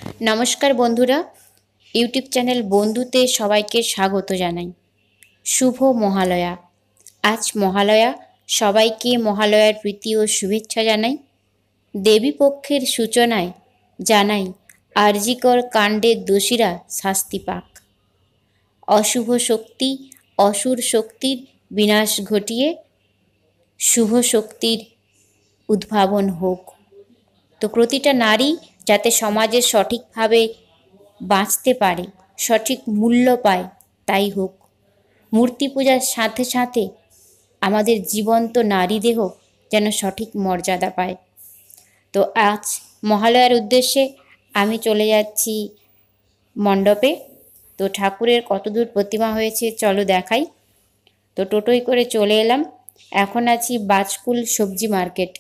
নমস্কার বন্ধুরা, YouTube channel বন্ধুতে সবাইকে স্বাগত জানাই। শুভ মহালয়া। আজ মহালয়া, সবাইকে মহালয়ার প্রীতি ও শুভেচ্ছা জানাই। দেবী পক্ষের সূচনায় জানাই আরজিকর কাণ্ডের দোষীরা শাস্তি পাক। অশুভ শক্তি, অসুর শক্তির বিনাশ ঘটিয়ে শুভ শক্তির উদ্ভাবন হোক। তো প্রতিটা নারী যাতে সমাজে সঠিকভাবে বাঁচতে পারে, সঠিক মূল্য পায়, তাই হোক। মূর্তি পূজার সাথে সাথে আমাদের জীবন্ত নারী দেহ যেন সঠিক মর্যাদা পায়। তো আজ মহালয়ার উদ্দেশ্যে আমি চলে যাচ্ছি মণ্ডপে। তো ঠাকুরের কতদূর প্রতিমা হয়েছে চলো দেখাই। তো টোটোয় করে চলে এলাম। এখন আছি বাজকুল সবজি মার্কেট।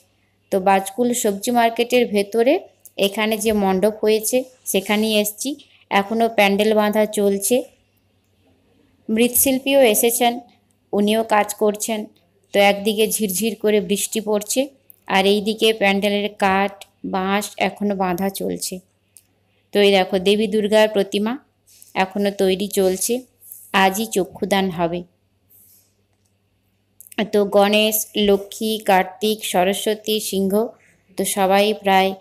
তো বাজকুল সবজি মার্কেটের ভেতরে এখানে যে মণ্ডপ হয়েছে সেখানেই এসছি। এখনও প্যান্ডেল বাঁধা চলছে। মৃৎশিল্পীও এসেছেন, উনিও কাজ করছেন। তো একদিকে ঝিরঝির করে বৃষ্টি পড়ছে, আর এই দিকে প্যান্ডেলের কাঠ বাঁশ এখনও বাঁধা চলছে। তো এই দেখো দেবী দুর্গার প্রতিমা এখনও তৈরি চলছে, আজই চক্ষুদান হবে। তো গণেশ, লক্ষ্মী, কার্তিক, সরস্বতী, সিংহ তো সবাই প্রায়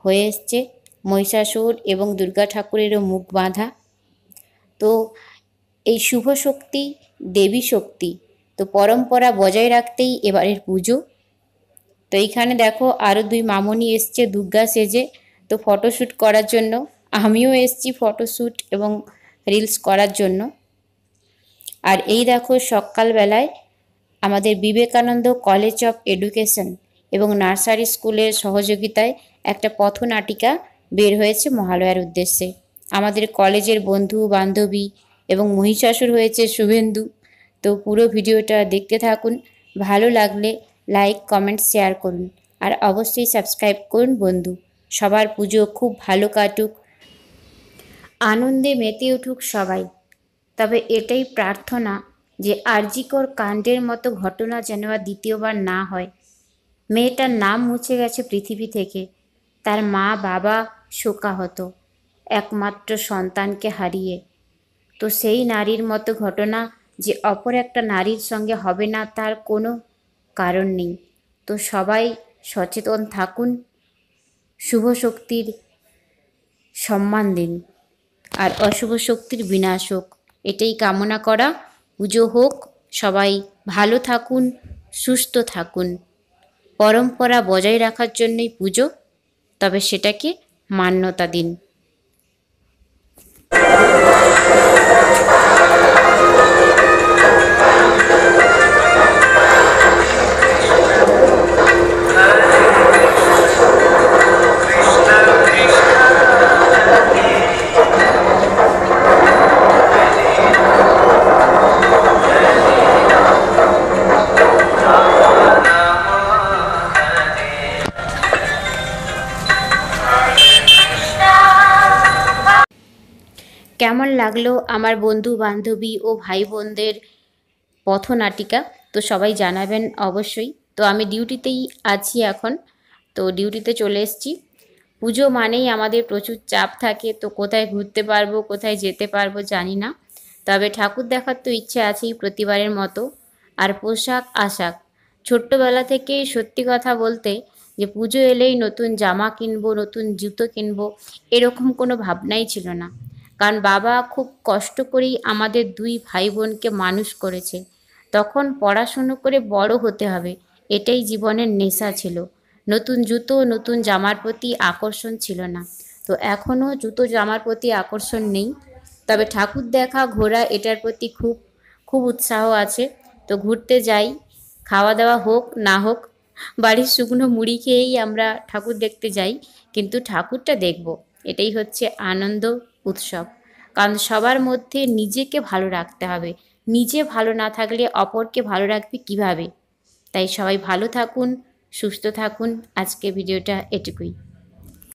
হয়ে এসছে। মহিষাসুর এবং দুর্গা ঠাকুরেরও মুখ বাঁধা। তো এই শুভ শক্তি, দেবী শক্তি তো পরম্পরা বজায় রাখতেই এবারের পুজো। তো এইখানে দেখো আরও দুই মামনি এসছে দুর্গা সেজে, তো ফটোশ্যুট করার জন্য। আমিও এসছি ফটোশ্যুট এবং রিলস করার জন্য। আর এই দেখো সকালবেলায় আমাদের বিবেকানন্দ কলেজ অফ এডুকেশন এবং নার্সারি স্কুলের সহযোগিতায় একটা পথনাটিকা বের হয়েছে মহালয়ার উদ্দেশ্যে। আমাদের কলেজের বন্ধু বান্ধবী এবং মহিষাসুর হয়েছে শুভেন্দু। তো পুরো ভিডিওটা দেখতে থাকুন। ভালো লাগলে লাইক, কমেন্ট, শেয়ার করুন, আর অবশ্যই সাবস্ক্রাইব করুন বন্ধু। সবার পুজো খুব ভালো কাটুক, আনন্দে মেতে উঠুক সবাই। তবে এটাই প্রার্থনা যে আরজিকর কাণ্ডের মতো ঘটনা যেন আর দ্বিতীয়বার না হয়। মেয়েটার নাম মুছে গেছে পৃথিবী থেকে, তার মা বাবা শোকাহত একমাত্র সন্তানকে হারিয়ে। তো সেই নারীর মতো ঘটনা যে অপর একটা নারীর সঙ্গে হবে না তার কোনো কারণ নেই। তো সবাই সচেতন থাকুন, শুভ শক্তির সম্মান দিন, আর অশুভ শক্তির বিনাশ হোক, এটাই কামনা করা। পুজো হোক, সবাই ভালো থাকুন, সুস্থ থাকুন। পরম্পরা বজায় রাখার জন্যই পুজো, তবে সেটাকে মান্যতা দিন। কেমন লাগলো আমার বন্ধু বান্ধবী ও ভাই বোনদের পথনাটিকা, তো সবাই জানাবেন অবশ্যই। তো আমি ডিউটিতেই আছি এখন, তো ডিউটিতে চলে এসেছি। পুজো মানেই আমাদের প্রচুর চাপ থাকে, তো কোথায় ঘুরতে পারবো কোথায় যেতে পারবো জানি না। তবে ঠাকুর দেখার তো ইচ্ছে আছেই প্রতিবারের মতো। আর পোশাক আশাক ছোট্টবেলা থেকেই সত্যি কথা বলতে যে পুজো এলেই নতুন জামা কিনবো, নতুন জুতো কিনবো, এরকম কোনো ভাবনাই ছিল না। কারণ বাবা খুব কষ্ট করেই আমাদের দুই ভাই বোনকে মানুষ করেছে। তখন পড়াশুনো করে বড় হতে হবে, এটাই জীবনের নেশা ছিল। নতুন জুতো, নতুন জামার প্রতি আকর্ষণ ছিল না। তো এখনও জুতো জামার প্রতি আকর্ষণ নেই, তবে ঠাকুর দেখা, ঘোরা এটার প্রতি খুব খুব উৎসাহ আছে। তো ঘুরতে যাই, খাওয়া দাওয়া হোক না হোক, বাড়ির শুকনো মুড়ি খেয়েই আমরা ঠাকুর দেখতে যাই, কিন্তু ঠাকুরটা দেখব, এটাই হচ্ছে আনন্দ উৎসব। কারণ সবার মধ্যে নিজেকে ভালো রাখতে হবে, নিজে ভালো না থাকলে অপরকে ভালো রাখবে কিভাবে। তাই সবাই ভালো থাকুন, সুস্থ থাকুন। আজকে ভিডিওটা এটুকুই।